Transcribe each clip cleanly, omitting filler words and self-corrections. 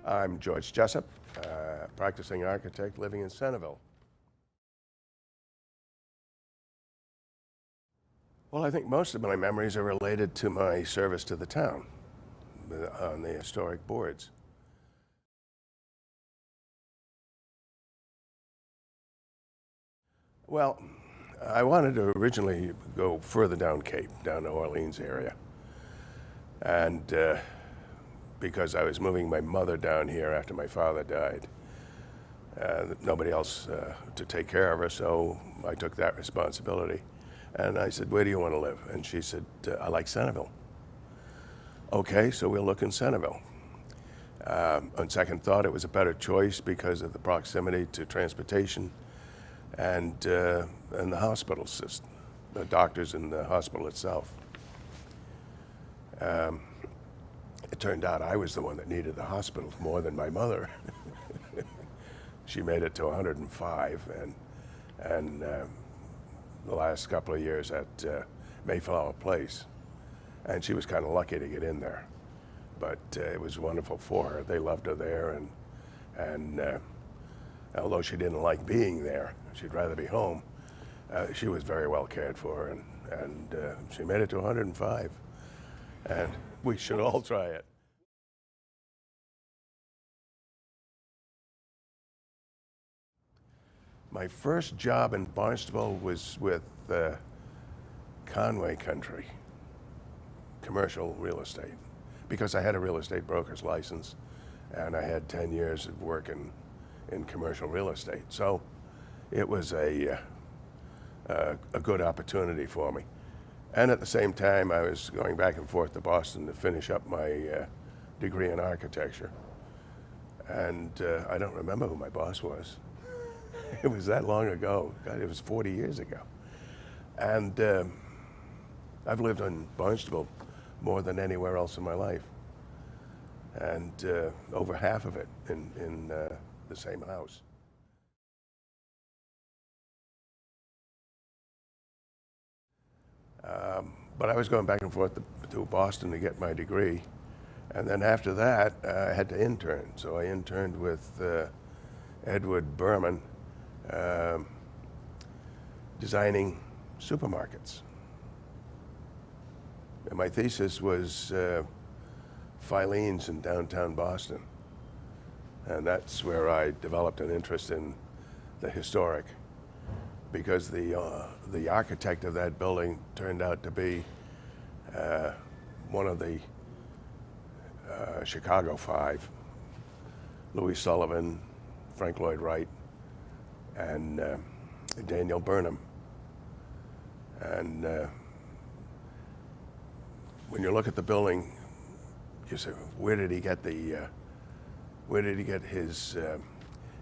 I'm George Jessop, practicing architect living in Centerville. Well, I think most of my memories are related to my service to the town on the historic boards. Well, I wanted to originally go further down Cape, down the Orleans area. And because I was moving my mother down here after my father died. Nobody else to take care of her, so I took that responsibility. And I said, where do you want to live? And she said, I like Centerville. Okay, so we'll look in Centerville. On second thought, it was a better choice because of the proximity to transportation and the hospital system, the doctors in the hospital itself. It turned out I was the one that needed the hospital more than my mother. She made it to 105, and the last couple of years at Mayflower Place, and she was kind of lucky to get in there. But it was wonderful for her. They loved her there, and although she didn't like being there, she'd rather be home. She was very well cared for, and she made it to 105. And we should all try it. My first job in Barnstable was with Conway Country, commercial real estate, because I had a real estate broker's license and I had 10 years of work in commercial real estate. So it was a good opportunity for me. And at the same time, I was going back and forth to Boston to finish up my degree in architecture. And I don't remember who my boss was. It was that long ago. God, it was 40 years ago. And I've lived in Barnstable more than anywhere else in my life. And over half of it in the same house. But I was going back and forth to Boston to get my degree. And then after that, I had to intern. So I interned with Edward Berman, designing supermarkets. And my thesis was Filene's in downtown Boston. And that's where I developed an interest in the historic, because the architect of that building turned out to be one of the Chicago Five, Louis Sullivan, Frank Lloyd Wright, and Daniel Burnham. And when you look at the building, you say, where did he get his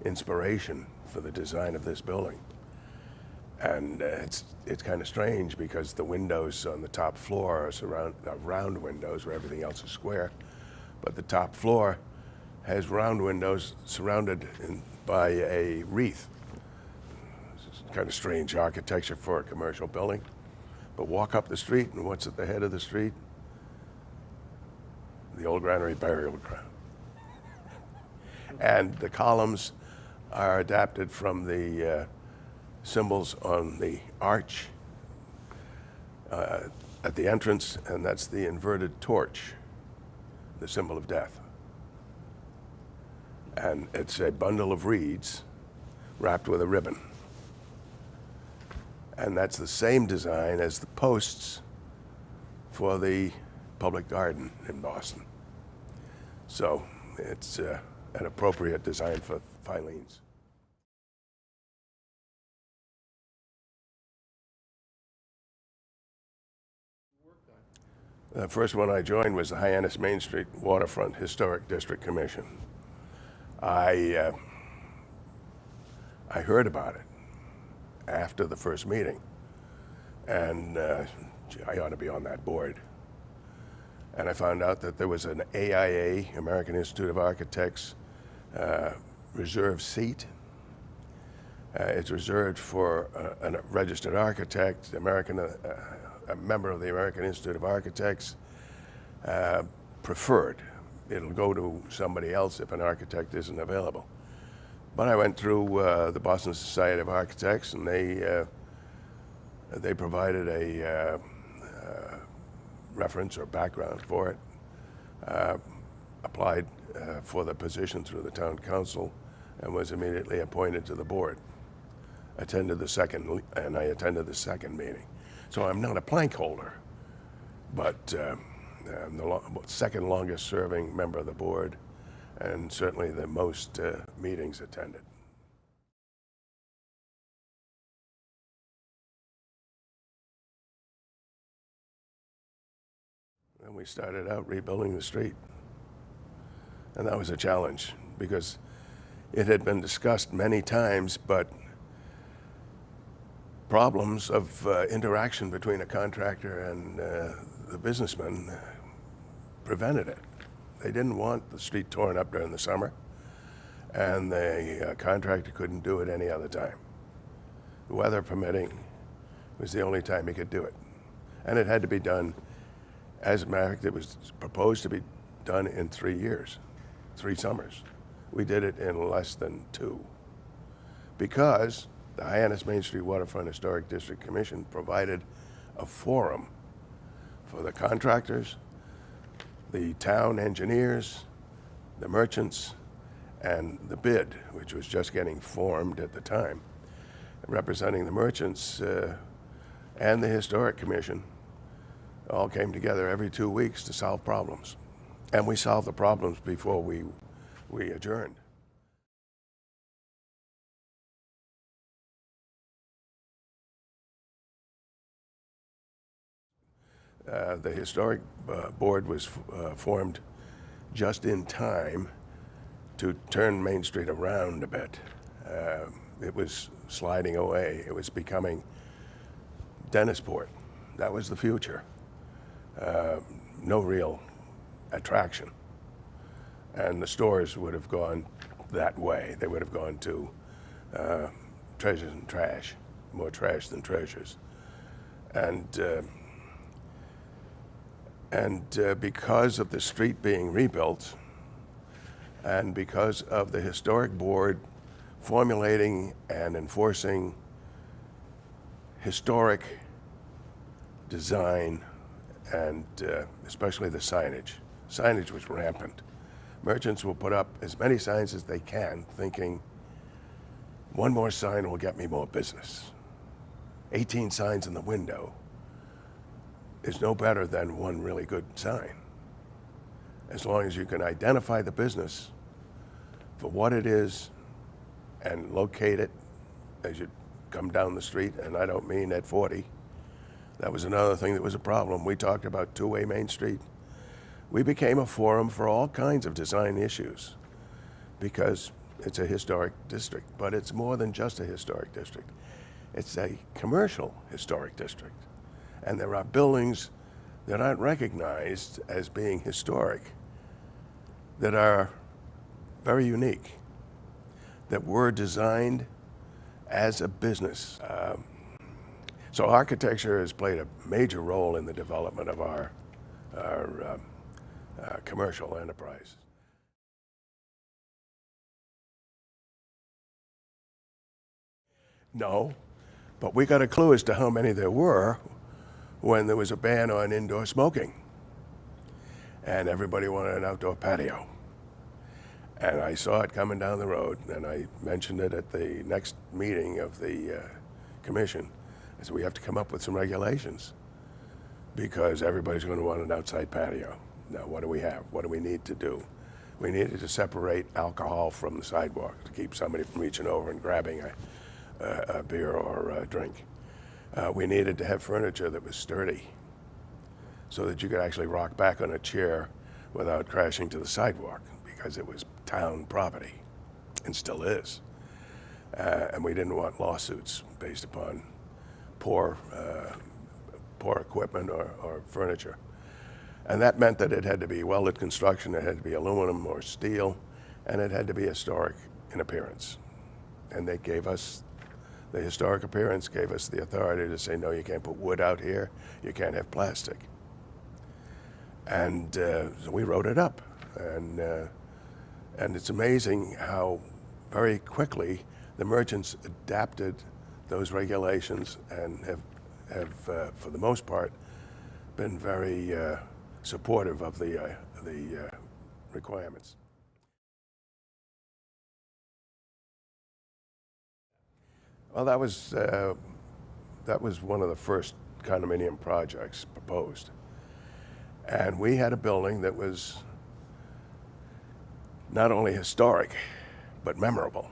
inspiration for the design of this building? And it's kind of strange because the windows on the top floor are round windows where everything else is square. But the top floor has round windows surrounded by a wreath. It's kind of strange architecture for a commercial building. But walk up the street, and what's at the head of the street? The old granary burial ground. And the columns are adapted from the symbols on the arch at the entrance, and that's the inverted torch, the symbol of death. And it's a bundle of reeds wrapped with a ribbon. And that's the same design as the posts for the public garden in Boston. So it's an appropriate design for Filene's. The first one I joined was the Hyannis Main Street Waterfront Historic District Commission. I heard about it after the first meeting, and I ought to be on that board. And I found out that there was an AIA, American Institute of Architects, reserve seat, It's reserved for a registered architect, a member of the American Institute of Architects, preferred. It'll go to somebody else if an architect isn't available. But I went through the Boston Society of Architects, and they provided a reference or background for it. Applied for the position through the town council, and was immediately appointed to the board. I attended the second meeting. So I'm not a plank holder, but I'm the second longest serving member of the board, and certainly the most meetings attended. And we started out rebuilding the street. And that was a challenge because it had been discussed many times, but problems of interaction between a contractor and the businessman prevented it. They didn't want the street torn up during the summer, and the contractor couldn't do it any other time. Weather permitting was the only time he could do it. And it had to be done, as a matter of fact, it was proposed to be done in 3 years, 3 summers. We did it in less than 2 because the Hyannis Main Street Waterfront Historic District Commission provided a forum for the contractors, the town engineers, the merchants, and the bid, which was just getting formed at the time, representing the merchants and the Historic Commission, all came together every 2 weeks to solve problems. And we solved the problems before we adjourned. The historic board was formed just in time to turn Main Street around a bit. It was sliding away. It was becoming Dennisport. That was the future. No real attraction. And the stores would have gone that way. They would have gone to treasures and trash, more trash than treasures. And because of the street being rebuilt, and because of the historic board formulating and enforcing historic design, and especially the signage. Signage was rampant. Merchants will put up as many signs as they can, thinking, one more sign will get me more business. 18 signs in the window is no better than one really good sign. As long as you can identify the business for what it is and locate it as you come down the street, and I don't mean at 40. That was another thing that was a problem. We talked about two-way Main Street. We became a forum for all kinds of design issues because it's a historic district, but it's more than just a historic district. It's a commercial historic district. And there are buildings that aren't recognized as being historic that are very unique, that were designed as a business. So architecture has played a major role in the development of our commercial enterprise. No, but we got a clue as to how many there were when there was a ban on indoor smoking. And everybody wanted an outdoor patio. And I saw it coming down the road, and I mentioned it at the next meeting of the commission. I said, we have to come up with some regulations because everybody's going to want an outside patio. Now, what do we have? What do we need to do? We needed to separate alcohol from the sidewalk to keep somebody from reaching over and grabbing a beer or a drink. We needed to have furniture that was sturdy so that you could actually rock back on a chair without crashing to the sidewalk because it was town property and still is. And we didn't want lawsuits based upon poor equipment or furniture. And that meant that it had to be welded construction, it had to be aluminum or steel, and it had to be historic in appearance. And they gave us The historic appearance gave us the authority to say, no, you can't put wood out here, you can't have plastic. And so we wrote it up. And it's amazing how very quickly the merchants adapted those regulations and have for the most part, been very supportive of the requirements. Well, that was one of the first condominium projects proposed. And we had a building that was not only historic, but memorable.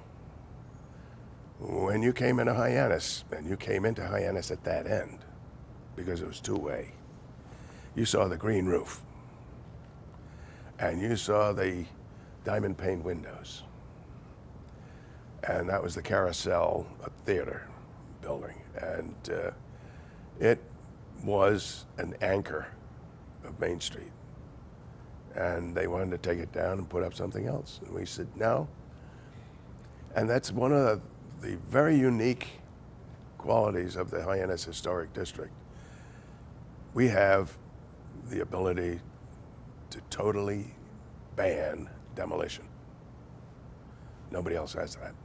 When you came into Hyannis, and you came into Hyannis at that end, because it was two-way, you saw the green roof, and you saw the diamond pane windows. And that was the Carousel Theater building. And it was an anchor of Main Street. And they wanted to take it down and put up something else. And we said, no. And that's one of the very unique qualities of the Hyannis Historic District. We have the ability to totally ban demolition. Nobody else has that.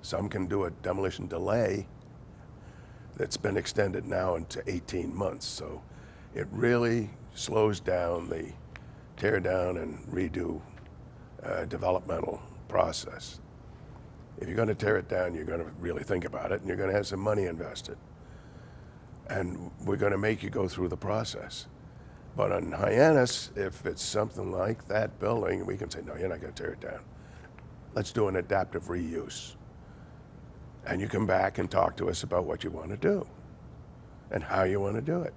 Some can do a demolition delay that's been extended now into 18 months. So it really slows down the tear down and redo developmental process. If you're going to tear it down, you're going to really think about it, and you're going to have some money invested. And we're going to make you go through the process. But on Hyannis, if it's something like that building, we can say, no, you're not going to tear it down. Let's do an adaptive reuse. And you come back and talk to us about what you want to do and how you want to do it.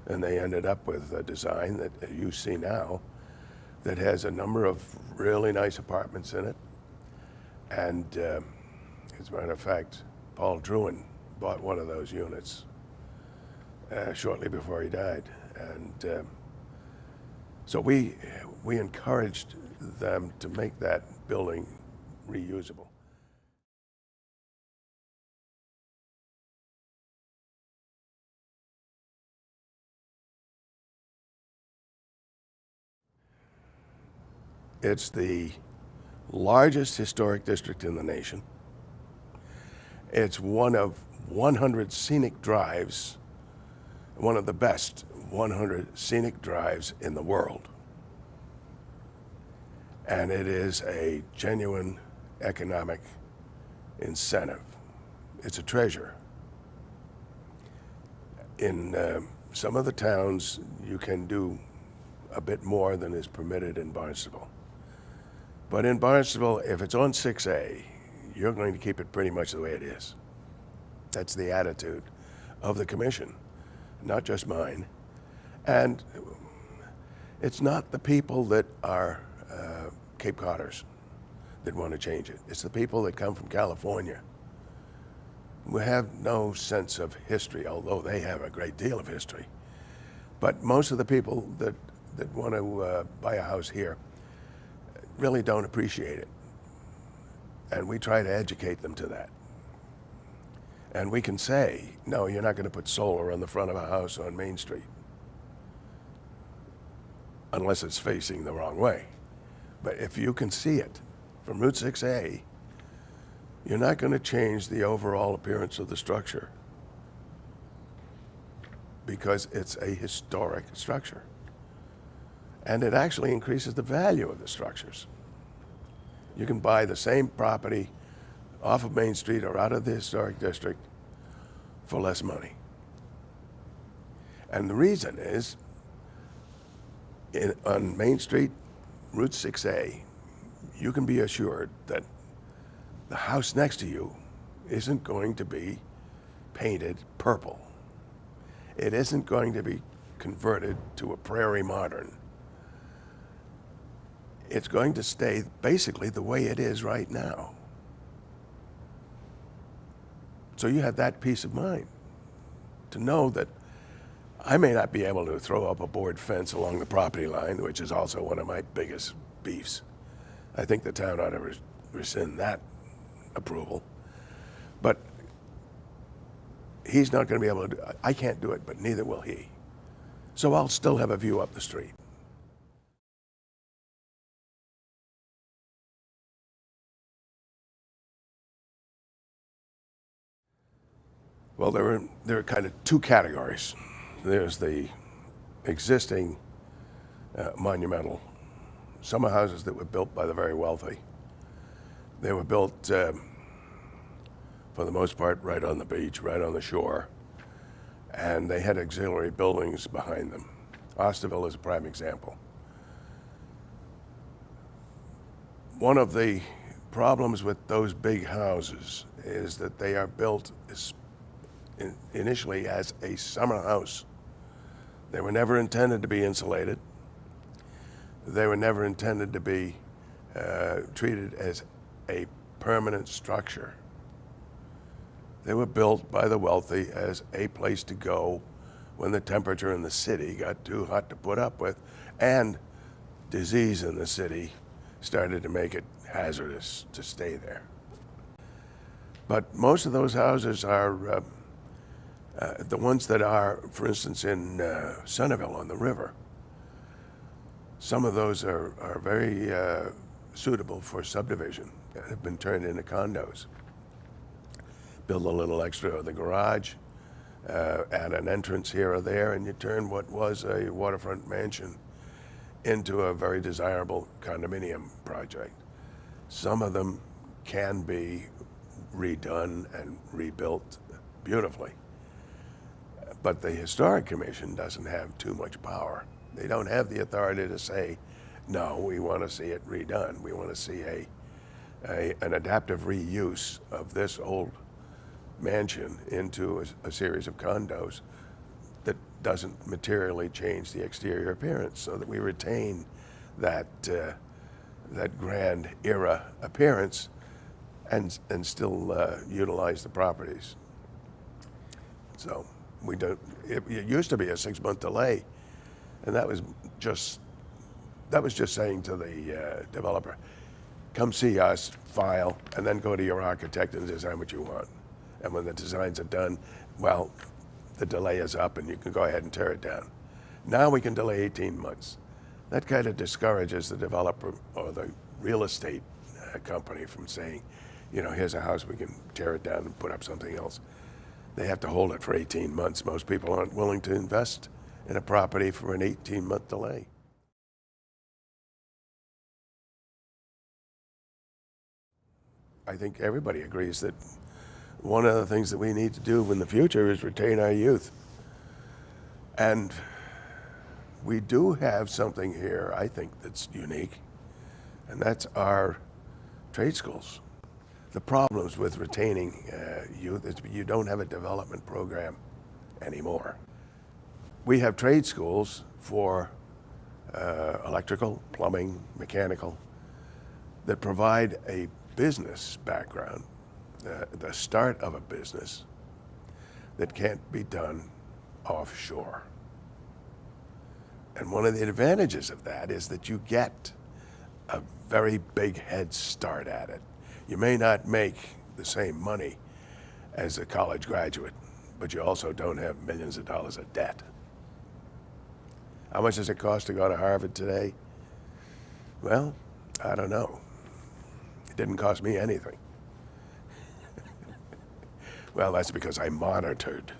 And they ended up with a design that you see now that has a number of really nice apartments in it. And as a matter of fact, Paul Druin bought one of those units shortly before he died. And so we encouraged them to make that building reusable. It's the largest historic district in the nation. It's one of 100 scenic drives, one of the best 100 scenic drives in the world. And it is a genuine economic incentive. It's a treasure. In some of the towns, you can do a bit more than is permitted in Barnstable. But in Barnstable, if it's on 6A, you're going to keep it pretty much the way it is. That's the attitude of the commission, not just mine. And it's not the people that are Cape Codders that want to change it. It's the people that come from California who have no sense of history, although they have a great deal of history. But most of the people that want to buy a house here really don't appreciate it. And we try to educate them to that. And we can say, no, you're not going to put solar on the front of a house on Main Street unless it's facing the wrong way. But if you can see it from Route 6A, you're not going to change the overall appearance of the structure because it's a historic structure. And it actually increases the value of the structures. You can buy the same property off of Main Street or out of the historic district for less money. And the reason is, on Main Street, Route 6A, you can be assured that the house next to you isn't going to be painted purple. It isn't going to be converted to a prairie modern. It's going to stay basically the way it is right now. So you have that peace of mind to know that I may not be able to throw up a board fence along the property line, which is also one of my biggest beefs. I think the town ought to rescind that approval. But he's not going to be able to do it. I can't do it, but neither will he. So I'll still have a view up the street. Well, there are kind of two categories. There's the existing monumental summer houses that were built by the very wealthy. They were built, for the most part, right on the beach, right on the shore, and they had auxiliary buildings behind them. Osterville is a prime example. One of the problems with those big houses is that they are built initially as a summer house. They were never intended to be insulated. They were never intended to be treated as a permanent structure. They were built by the wealthy as a place to go when the temperature in the city got too hot to put up with, and disease in the city started to make it hazardous to stay there. But most of those houses are the ones that are, for instance, in Centerville on the river. Some of those are very suitable for subdivision and have been turned into condos. Build a little extra of the garage, add an entrance here or there, and you turn what was a waterfront mansion into a very desirable condominium project. Some of them can be redone and rebuilt beautifully. But the Historic Commission doesn't have too much power. They don't have the authority to say, no, we want to see it redone. We want to see an adaptive reuse of this old mansion into a series of condos that doesn't materially change the exterior appearance, so that we retain that grand era appearance and still utilize the properties. So we don't. It used to be a 6-month delay, and that was just saying to the developer, come see us, file, and then go to your architect and design what you want. And when the designs are done, well, the delay is up and you can go ahead and tear it down. Now we can delay 18 months. That kind of discourages the developer or the real estate company from saying, you know, here's a house, we can tear it down and put up something else. They have to hold it for 18 months. Most people aren't willing to invest in a property for an 18-month delay. I think everybody agrees that one of the things that we need to do in the future is retain our youth. And we do have something here, I think, that's unique, and that's our trade schools. The problems with retaining youth is you don't have a development program anymore. We have trade schools for electrical, plumbing, mechanical, that provide a business background, the start of a business that can't be done offshore. And one of the advantages of that is that you get a very big head start at it. You may not make the same money as a college graduate, but you also don't have millions of dollars of debt. How much does it cost to go to Harvard today? Well, I don't know. It didn't cost me anything. Well, that's because I monitored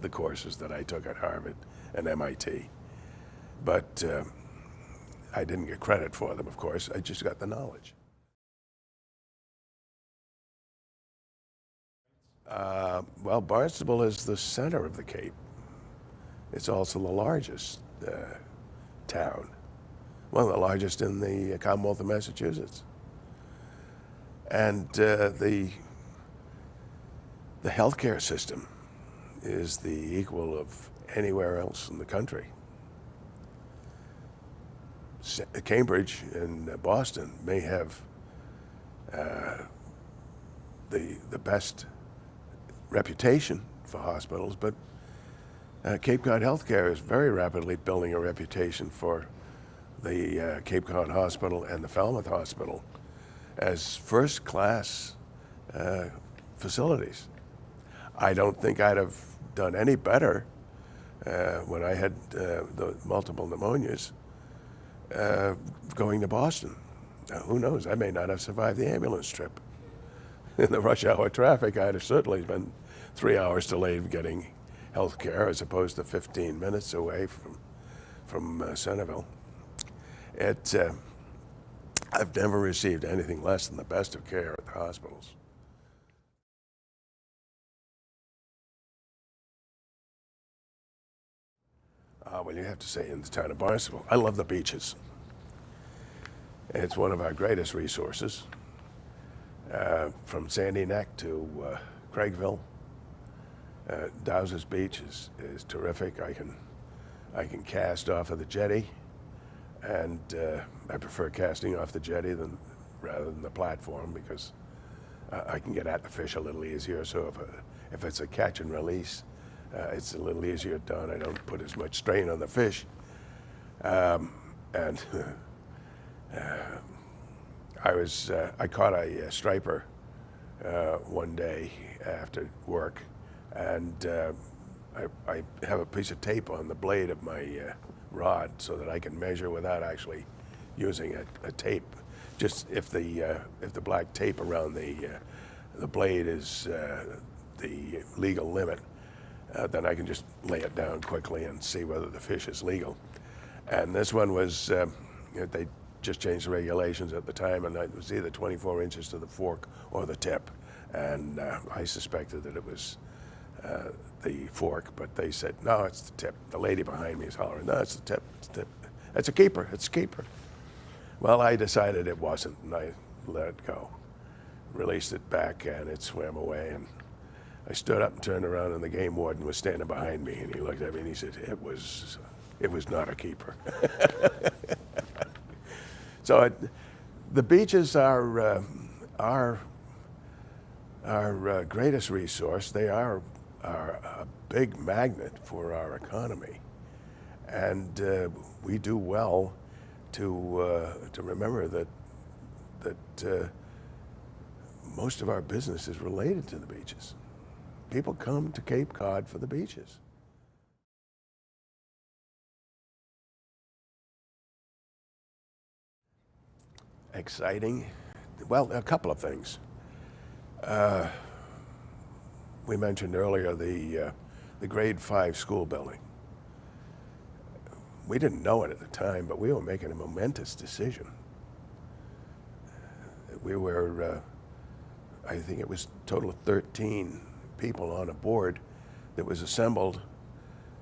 the courses that I took at Harvard and MIT. But I didn't get credit for them, of course. I just got the knowledge. Well, Barnstable is the center of the Cape. It's also the largest town, one of the largest in the Commonwealth of Massachusetts. And the healthcare system is the equal of anywhere else in the country. Cambridge and Boston may have the best reputation for hospitals, but Cape Cod Healthcare is very rapidly building a reputation for the Cape Cod Hospital and the Falmouth Hospital as first-class facilities. I don't think I'd have done any better when I had the multiple pneumonias going to Boston. Now, who knows? I may not have survived the ambulance trip. In the rush hour traffic, I'd have certainly been 3 hours delayed getting health care as opposed to 15 minutes away from Centerville. I've never received anything less than the best of care at the hospitals. Well, you have to say in the town of Barnstable, I love the beaches. It's one of our greatest resources. From Sandy Neck to Craigville, Dowsers Beach is terrific. I can cast off of the jetty, and I prefer casting off the jetty rather than the platform because I can get at the fish a little easier. So if it's a catch and release, it's a little easier done. I don't put as much strain on the fish. I caught a striper one day after work, and I have a piece of tape on the blade of my rod so that I can measure without actually using a tape. Just if the black tape around the blade is the legal limit, then I can just lay it down quickly and see whether the fish is legal. And this one was, they just changed the regulations at the time, and it was either 24 inches to the fork or the tip. And I suspected that it was the fork, but they said, no, it's the tip. The lady behind me is hollering, no, it's the tip, it's the tip. It's a keeper, it's a keeper. Well, I decided it wasn't, and I let it go. Released it back, and it swam away, and I stood up and turned around, and the game warden was standing behind me, and he looked at me and he said, it was not a keeper. So the beaches are our greatest resource. They are a big magnet for our economy, and we do well to remember that most of our business is related to the beaches. People come to Cape Cod for the beaches. Exciting? Well, a couple of things. We mentioned earlier the grade 5 school building. We didn't know it at the time, but we were making a momentous decision. We were, I think it was a total of 13 people on a board that was assembled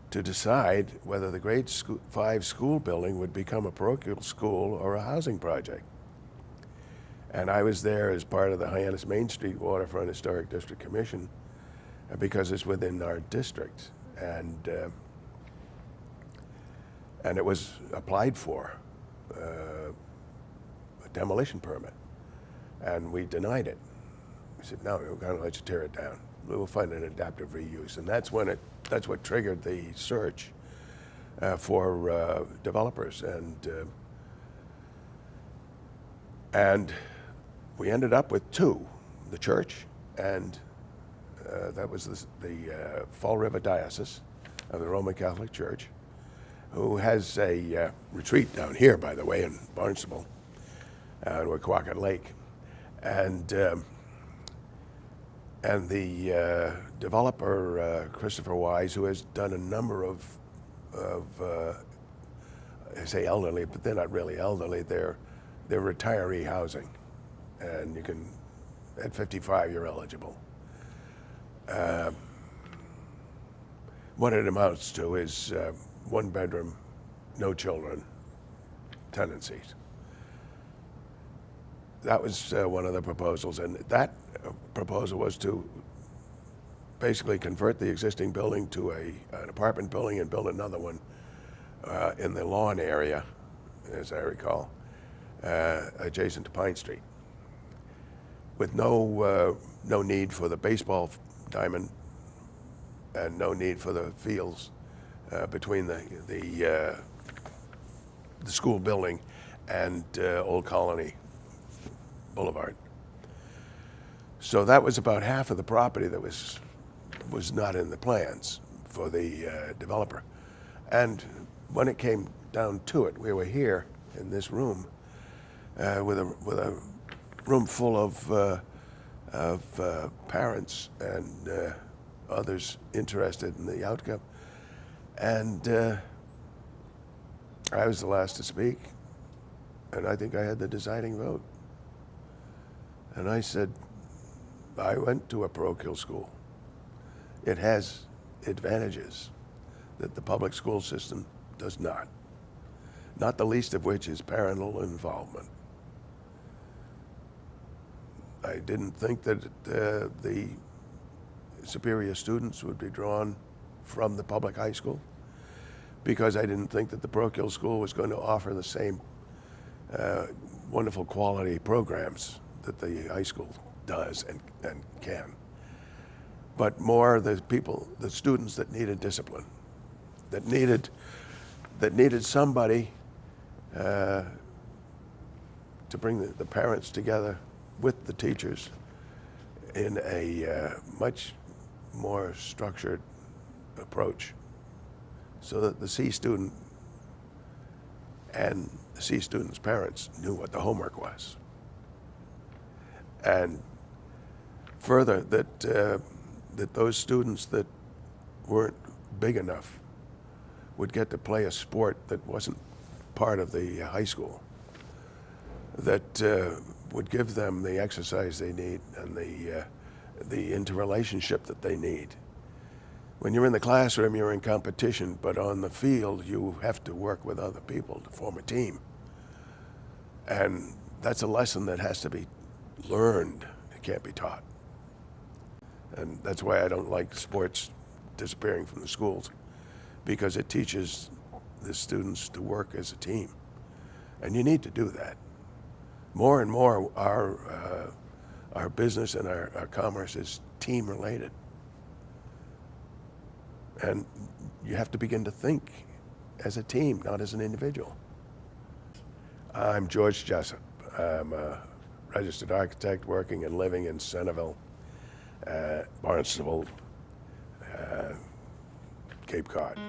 to decide whether the grade 5 school building would become a parochial school or a housing project. And I was there as part of the Hyannis Main Street Waterfront Historic District Commission because it's within our district. And it was applied for, a demolition permit. And we denied it. We said, no, we're going to let you tear it down. We'll find an adaptive reuse. And that's what triggered the search for developers. And we ended up with two, the church, and that was the Fall River Diocese of the Roman Catholic Church, who has a retreat down here, by the way, in Barnstable, on Wequaquet Lake. And the developer, Christopher Wise, who has done a number of I say elderly, but they're not really elderly, they're retiree housing. And you can, at 55, you're eligible. What it amounts to is 1 bedroom, no children, tenancies. That was one of the proposals, and that proposal was to basically convert the existing building to an apartment building and build another one in the lawn area, as I recall, adjacent to Pine Street, with no need for the baseball diamond and no need for the fields between the school building and Old Colony Boulevard. So that was about half of the property that was not in the plans for the developer. And when it came down to it, we were here in this room with a room full of parents and others interested in the outcome. And I was the last to speak, and I think I had the deciding vote. And I said, I went to a parochial school. It has advantages that the public school system does not the least of which is parental involvement. I didn't think that the superior students would be drawn from the public high school because I didn't think that the parochial school was going to offer the same wonderful quality programs that the high school does and can. But more the students that needed discipline, that needed somebody to bring the parents together with the teachers in a much more structured approach, so that the C student and the C student's parents knew what the homework was. And further, that those students that weren't big enough would get to play a sport that wasn't part of the high school, that would give them the exercise they need and the interrelationship that they need. When you're in the classroom, you're in competition, but on the field, you have to work with other people to form a team. And that's a lesson that has to be learned. It can't be taught. And that's why I don't like sports disappearing from the schools, because it teaches the students to work as a team. And you need to do that. More and more, our business and our commerce is team related. And you have to begin to think as a team, not as an individual. I'm George Jessop. I'm a registered architect working and living in Centerville, Barnstable, Cape Cod.